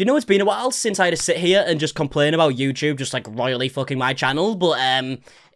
You know, it's been a while since I had to sit here and just complain about YouTube just like royally fucking my channel, but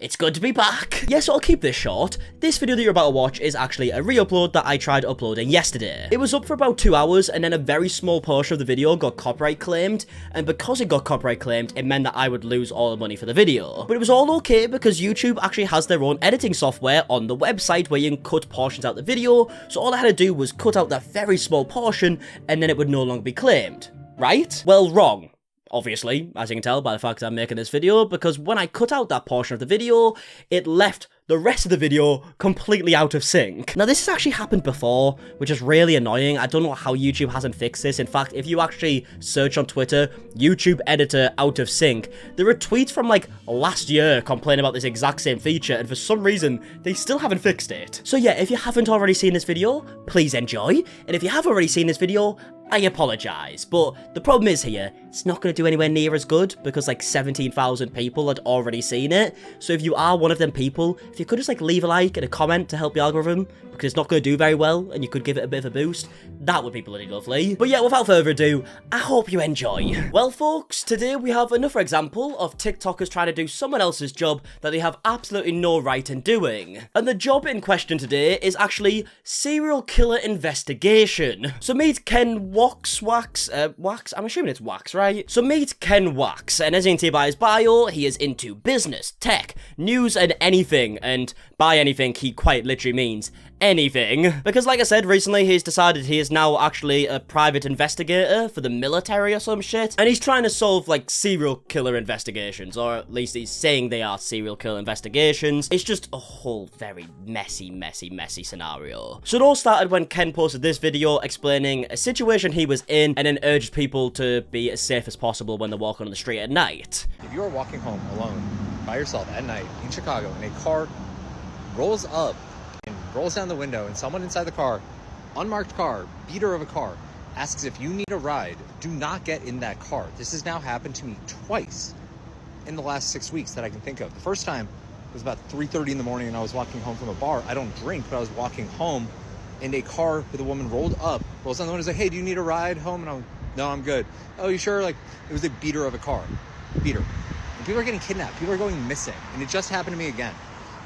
it's good to be back. Yes, I'll keep this short. This video that you're about to watch is actually a re-upload that I tried uploading yesterday. It was up for about 2 hours, and then a very small portion of the video got copyright claimed, and because it got copyright claimed, it meant that I would lose all the money for the video. But it was all okay because YouTube actually has their own editing software on the website where you can cut portions out the video, so all I had to do was cut out that very small portion, and then it would no longer be claimed. Right? Well, wrong. Obviously, as you can tell by the fact that I'm making this video, because when I cut out that portion of the video, it left the rest of the video completely out of sync. Now, this has actually happened before, which is really annoying. I don't know how YouTube hasn't fixed this. In fact, if you actually search on Twitter, YouTube editor out of sync, there are tweets from like last year complaining about this exact same feature, and for some reason, they still haven't fixed it. So yeah, if you haven't already seen this video, please enjoy. And if you have already seen this video, I apologize, but the problem is here, it's not going to do anywhere near as good because like 17,000 people had already seen it. So if you are one of them people, if you could just like leave a like and a comment to help the algorithm, because it's not going to do very well and you could give it a bit of a boost, that would be bloody lovely. But yeah, without further ado, I hope you enjoy. Well folks, today we have another example of TikTokers trying to do someone else's job that they have absolutely no right in doing. And the job in question today is actually serial killer investigation. So meet Ken Wax, I'm assuming it's Wax, right? So meet Ken Wax, and as you can see by his bio, he is into business, tech, news, and anything, and by anything, he quite literally means anything. Because like I said, recently he's decided he is now actually a private investigator for the military or some shit, and he's trying to solve like serial killer investigations, or at least he's saying they are serial killer investigations. It's just a whole very messy scenario. So it all started when Ken posted this video explaining a situation he was in, and then urged people to be as safe as possible when they're walking on the street at night. If you are walking home alone by yourself at night in Chicago and a car rolls up and rolls down the window and someone inside the car, unmarked car, beater of a car, asks if you need a ride, do not get in that car. This has now happened to me twice in the last 6 weeks that I can think of. The first time was about 3:30 in the morning and I was walking home from a bar. I don't drink, but I was walking home and a car with a woman rolled up, rolls down the window, and was like, hey, do you need a ride home? And I went, no, I'm good. Oh, you sure? Like, it was a beater of a car. Beater. And people are getting kidnapped. People are going missing. And it just happened to me again.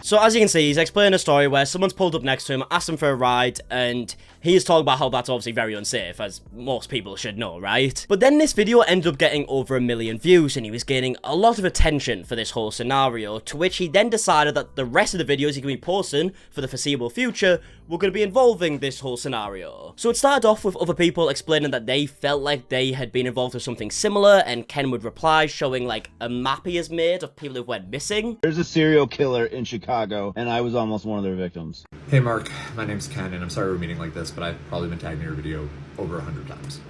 So as you can see, he's explaining a story where someone's pulled up next to him, asked him for a ride, and he's talking about how that's obviously very unsafe, as most people should know, right? But then this video ended up getting over 1 million views, and he was gaining a lot of attention for this whole scenario, to which he then decided that the rest of the videos he could be posting for the foreseeable future were going to be involving this whole scenario. So it started off with other people explaining that they felt like they had been involved with something similar, and Ken would reply showing like a map he has made of people who went missing. There's a serial killer in Chicago, and I was almost one of their victims. Hey Mark, my name's Ken, and I'm sorry we're meeting like this, but I've probably been tagged in your video over 100 times.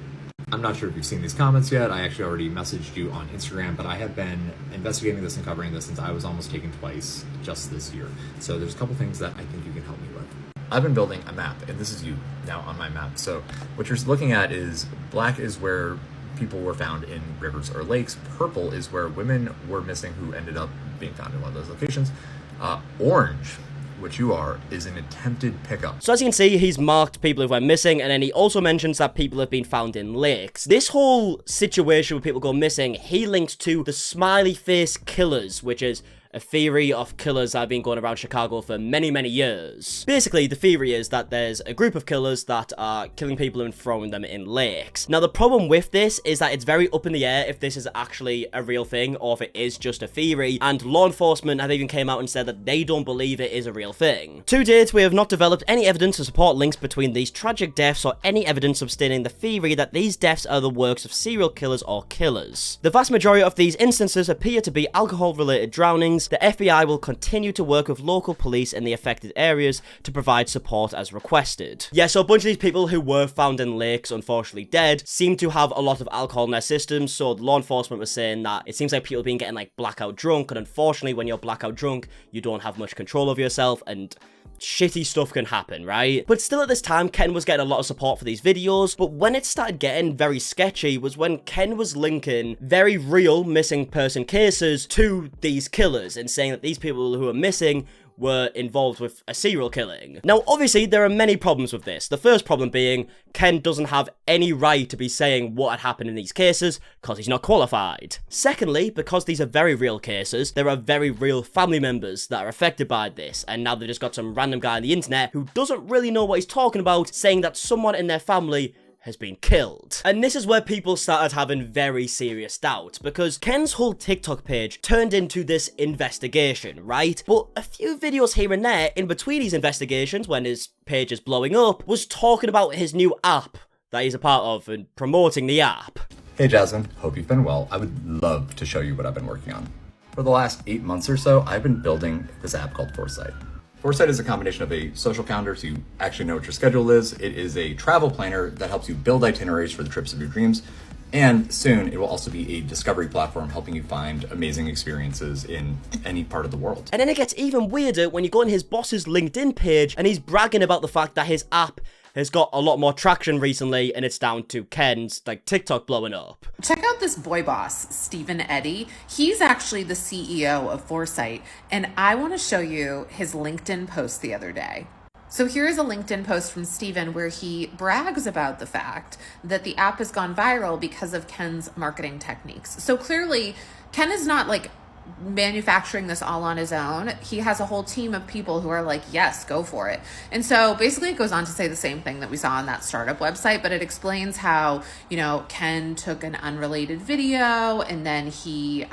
I'm not sure if you've seen these comments yet. I actually already messaged you on Instagram, but I have been investigating this and covering this since I was almost taken twice just this year. So there's a couple things that I think you can help me with. I've been building a map, and this is you now on my map. So what you're looking at is black is where people were found in rivers or lakes. Purple is where women were missing who ended up being found in one of those locations. Orange, which you are, is an attempted pickup. So as you can see, he's marked people who went missing, and then he also mentions that people have been found in lakes. This whole situation where people go missing, he links to the Smiley face killers, which is a theory of killers that have been going around Chicago for many years. Basically, the theory is that there's a group of killers that are killing people and throwing them in lakes. Now, the problem with this is that it's very up in the air if this is actually a real thing or if it is just a theory, and law enforcement have even came out and said that they don't believe it is a real thing. To date, we have not developed any evidence to support links between these tragic deaths or any evidence sustaining the theory that these deaths are the works of serial killers or killers. The vast majority of these instances appear to be alcohol-related drownings. The FBI will continue to work with local police in the affected areas to provide support as requested. Yeah, so a bunch of these people who were found in lakes, unfortunately dead, seem to have a lot of alcohol in their systems, so the law enforcement was saying that it seems like people have been getting like blackout drunk, and unfortunately when you're blackout drunk, you don't have much control of yourself, and shitty stuff can happen, right? But still at this time, Ken was getting a lot of support for these videos, but when it started getting very sketchy was when Ken was linking very real missing person cases to these killers and saying that these people who are missing were involved with a serial killing. Now, obviously, there are many problems with this. The first problem being, Ken doesn't have any right to be saying what had happened in these cases, because he's not qualified. Secondly, because these are very real cases, there are very real family members that are affected by this, and now they've just got some random guy on the internet who doesn't really know what he's talking about, saying that someone in their family has been killed. And this is where people started having very serious doubts, because Ken's whole TikTok page turned into this investigation, right? But a few videos here and there in between these investigations, when his page is blowing up, was talking about his new app that he's a part of and promoting the app. Hey Jasmine, hope you've been well. I would love to show you what I've been working on. For the last 8 months or so, I've been building this app called Foresight. Foresight is a combination of a social calendar, so you actually know what your schedule is. It is a travel planner that helps you build itineraries for the trips of your dreams. And soon, it will also be a discovery platform helping you find amazing experiences in any part of the world. And then it gets even weirder when you go on his boss's LinkedIn page and he's bragging about the fact that his app has got a lot more traction recently, and it's down to Ken's TikTok blowing up. Check out this boy boss, Stephen Eddy. He's actually the CEO of Foresight, and I want to show you his LinkedIn post the other day. So here's a LinkedIn post from Stephen where he brags about the fact that the app has gone viral because of Ken's marketing techniques. So clearly, Ken is not manufacturing this all on his own. He has a whole team of people who are like, yes, go for it. And so basically it goes on to say the same thing that we saw on that startup website, but it explains how, Ken took an unrelated video and then he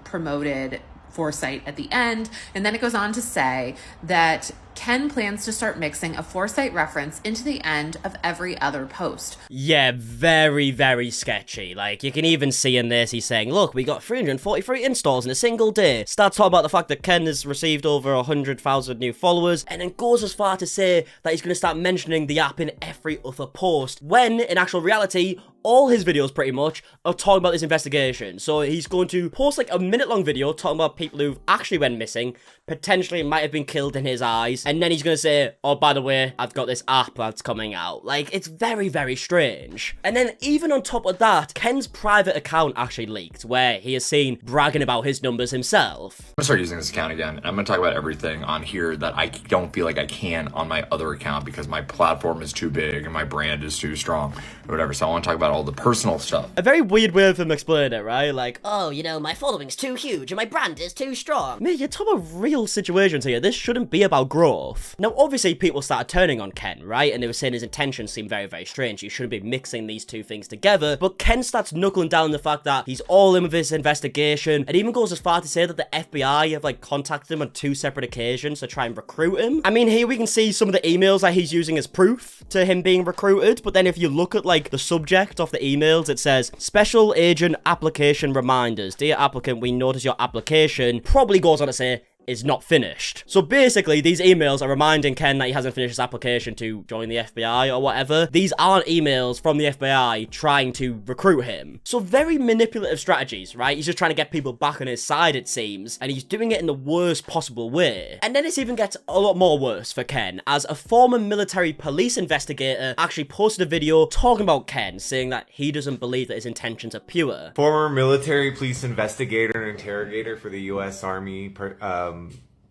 promoted Foresight at the end. And then it goes on to say that Ken plans to start mixing a Foresight reference into the end of every other post. Yeah, very, very sketchy. You can even see in this, he's saying, look, we got 343 installs in a single day. Starts talking about the fact that Ken has received over 100,000 new followers, and then goes as far to say that he's going to start mentioning the app in every other post, when, in actual reality, all his videos pretty much are talking about this investigation. So he's going to post a minute-long video talking about people who've actually went missing, potentially might have been killed in his eyes, and then he's going to say, oh, by the way, I've got this app that's coming out. It's very, very strange. And then even on top of that, Ken's private account actually leaked, where he is seen bragging about his numbers himself. I'm gonna start using this account again, and I'm gonna talk about everything on here that I don't feel like I can on my other account because my platform is too big and my brand is too strong or whatever. So I want to talk about all the personal stuff. A very weird way of him explaining it, right? Oh, my following's too huge and my brand is too strong. Man, you're talking about real situations here. This shouldn't be about growth. Now, obviously, people started turning on Ken, right? And they were saying his intentions seem very, very strange. You shouldn't be mixing these two things together. But Ken starts knuckling down the fact that he's all in with this investigation, and even goes as far to say that the FBI have contacted him on 2 separate occasions to try and recruit him. I mean, here we can see some of the emails that he's using as proof to him being recruited, but then if you look at the subject of the emails, it says special agent application reminders. Dear applicant, we notice your application, probably goes on to say is not finished. So basically, these emails are reminding Ken that he hasn't finished his application to join the FBI or whatever. These aren't emails from the FBI trying to recruit him. So very manipulative strategies, right? He's just trying to get people back on his side, it seems, and he's doing it in the worst possible way. And then it even gets a lot more worse for Ken, as a former military police investigator actually posted a video talking about Ken, saying that he doesn't believe that his intentions are pure. Former military police investigator and interrogator for the U.S. Army,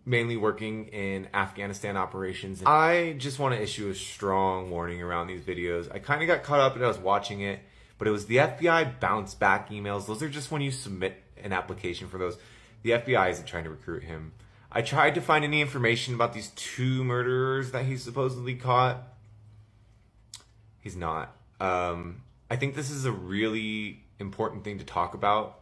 mainly working in Afghanistan operations. I just want to issue a strong warning around these videos. I kind of got caught up and I was watching it, but it was the FBI bounce back emails. Those are just when you submit an application for those. The FBI isn't trying to recruit him. I tried to find any information about these 2 murderers that he supposedly caught. He's not. I think this is a really important thing to talk about.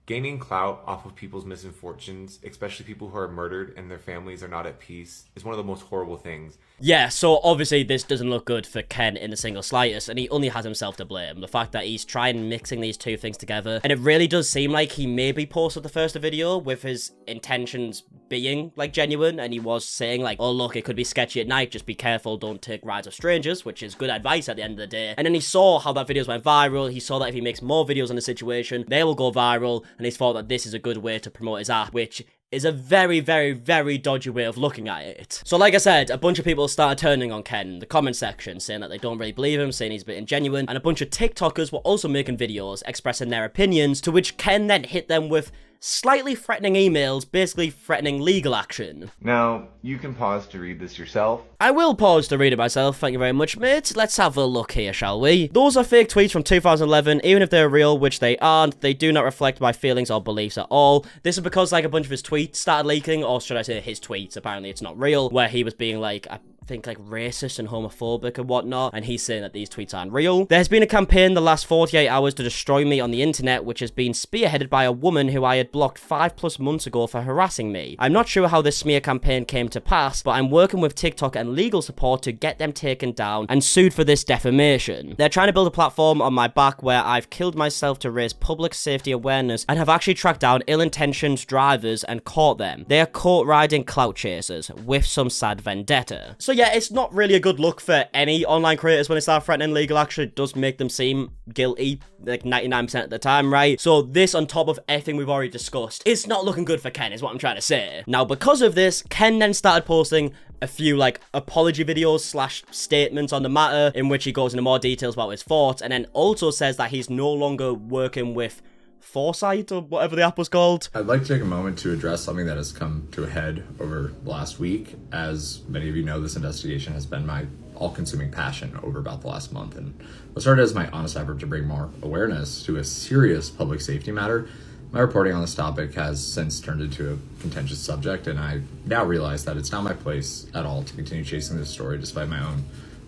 Gaining clout off of people's misfortunes, especially people who are murdered and their families are not at peace, is one of the most horrible things. Yeah, so obviously this doesn't look good for Ken in the single slightest, and he only has himself to blame. The fact that he's trying mixing these 2 things together, and it really does seem like he maybe posted the first video with his intentions being genuine, and he was saying oh look, it could be sketchy at night, just be careful, don't take rides of strangers, which is good advice at the end of the day. And then he saw how that videos went viral. He saw that if he makes more videos on the situation, they will go viral, and he's thought that this is a good way to promote his app, which is a very, very, very dodgy way of looking at it. So like I said, a bunch of people started turning on Ken in the comment section, saying that they don't really believe him, saying he's a bit ingenuine, and a bunch of TikTokers were also making videos expressing their opinions, to which Ken then hit them with slightly threatening emails, basically threatening legal action. Now, you can pause to read this yourself. I will pause to read it myself, thank you very much, mate. Let's have a look here, shall we? Those are fake tweets from 2011, even if they're real, which they aren't, they do not reflect my feelings or beliefs at all. This is because, like, a bunch of his tweets started leaking, or should I say his tweets, apparently it's not real, where he was being, like, I think, like, racist and homophobic and whatnot, and he's saying that these tweets aren't real. There has been a campaign the last 48 hours to destroy me on the internet, which has been spearheaded by a woman who I had blocked 5+ months ago for harassing me. I'm not sure how this smear campaign came to pass, but I'm working with TikTok and legal support to get them taken down and sued for this defamation. They're trying to build a platform on my back where I've killed myself to raise public safety awareness and have actually tracked down ill-intentioned drivers and caught them. They are court-riding clout chasers with some sad vendetta. So yeah, it's not really a good look for any online creators when they start threatening legal action. It does make them seem guilty, like 99% of the time, right? So this, on top of everything we've already discussed, it's not looking good for Ken, is what I'm trying to say. Now, because of this, Ken then started posting a few, like, apology videos slash statements on the matter, in which he goes into more details about his thoughts, and then also says that he's no longer working with Foresight, or whatever the app was called. I'd like to take a moment to address something that has come to a head over the last week. As many of you know, this investigation has been my all-consuming passion over about the last month, and what started as my honest effort to bring more awareness to a serious public safety matter, my reporting on this topic has since turned into a contentious subject, and I now realize that it's not my place at all to continue chasing this story despite my own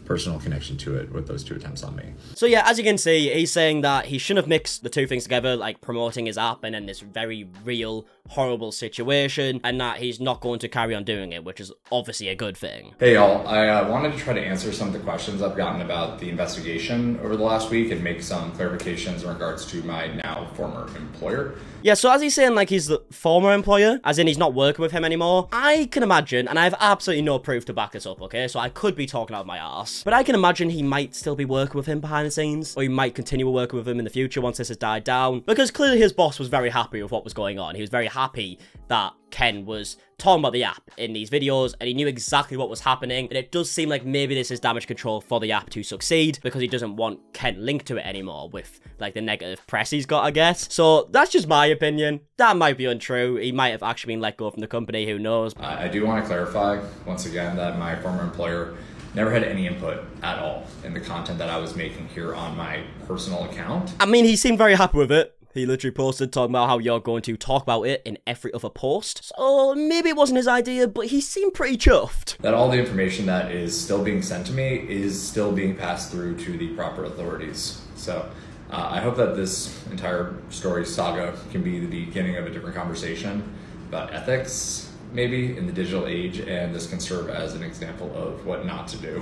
personal connection to it with those 2 attempts on me. So yeah, as you can see, he's saying that he shouldn't have mixed the 2 things together, like promoting his app and then this very real, horrible situation, and that he's not going to carry on doing it, which is obviously a good thing. Hey y'all, I wanted to try to answer some of the questions I've gotten about the investigation over the last week and make some clarifications in regards to my now former employer. Yeah, so as he's saying, like, he's the former employer, as in he's not working with him anymore, I can imagine, and I have absolutely no proof to back this up, okay, so I could be talking out of my arse, but I can imagine he might still be working with him behind the scenes, or he might continue working with him in the future once this has died down, because clearly his boss was very happy with what was going on. He was very happy that Ken was talking about the app in these videos, and he knew exactly what was happening, and it does seem like maybe this is damage control for the app to succeed, because he doesn't want Ken linked to it anymore with, like, the negative press he's got, I guess. So that's just my opinion. That might be untrue. He might have actually been let go from the company, who knows. I do want to clarify, once again, that my former employer never had any input at all in the content that I was making here on my personal account. I mean, he seemed very happy with it. He literally posted talking about how you're going to talk about it in every other post. So maybe it wasn't his idea, but he seemed pretty chuffed. That all the information that is still being sent to me is still being passed through to the proper authorities. So I hope that this entire story saga can be the beginning of a different conversation about ethics, maybe, in the digital age, and this can serve as an example of what not to do.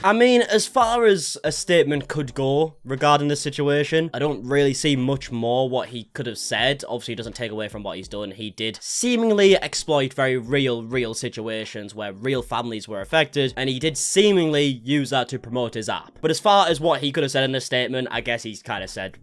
I mean, as far as a statement could go regarding this situation, I don't really see much more what he could have said. Obviously, it doesn't take away from what he's done. He did seemingly exploit very real situations where real families were affected, and he did seemingly use that to promote his app. But as far as what he could have said in this statement, I guess he's kind of said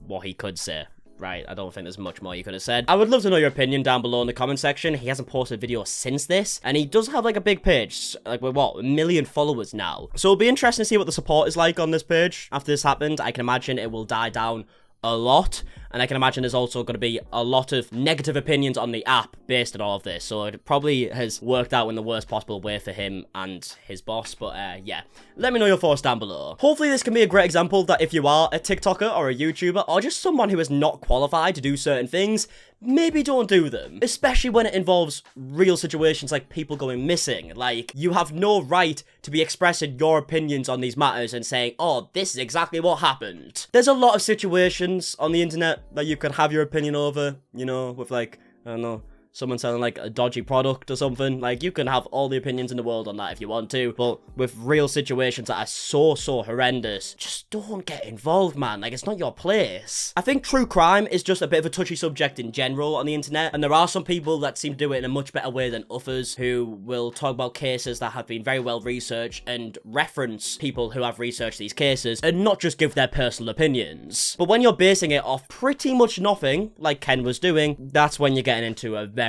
what he could say. Right, I don't think there's much more you could have said. I would love to know your opinion down below in the comment section. He hasn't posted a video since this, and he does have, like, a big page, like, with, what, 1 million followers now. So it'll be interesting to see what the support is like on this page after this happened. I can imagine it will die down a lot, and I can imagine there's also going to be a lot of negative opinions on the app based on all of this, so it probably has worked out in the worst possible way for him and his boss. But yeah, let me know your thoughts down below. Hopefully this can be a great example that if you are a TikToker or a YouTuber or just someone who is not qualified to do certain things, maybe don't do them, especially when it involves real situations like people going missing. Like, you have no right to be expressing your opinions on these matters and saying, oh, this is exactly what happened. There's a lot of situations on the internet that you could have your opinion over, you know, with, like, I don't know, someone selling, like, a dodgy product or something. Like, you can have all the opinions in the world on that if you want to, but with real situations that are so horrendous, just don't get involved, man. Like, it's not your place. I think true crime is just a bit of a touchy subject in general on the internet, and there are some people that seem to do it in a much better way than others, who will talk about cases that have been very well researched and reference people who have researched these cases and not just give their personal opinions. But when you're basing it off pretty much nothing, like Ken was doing, that's when you're getting into a very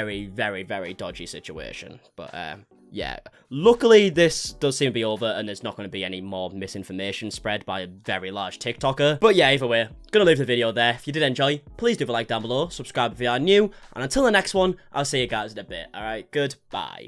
dodgy situation. But yeah, luckily this does seem to be over and there's not going to be any more misinformation spread by a very large TikToker. But yeah, either way, gonna leave the video there. If you did enjoy, please do a like down below, subscribe if you are new, and until the next one, I'll see you guys in a bit. Alright, goodbye.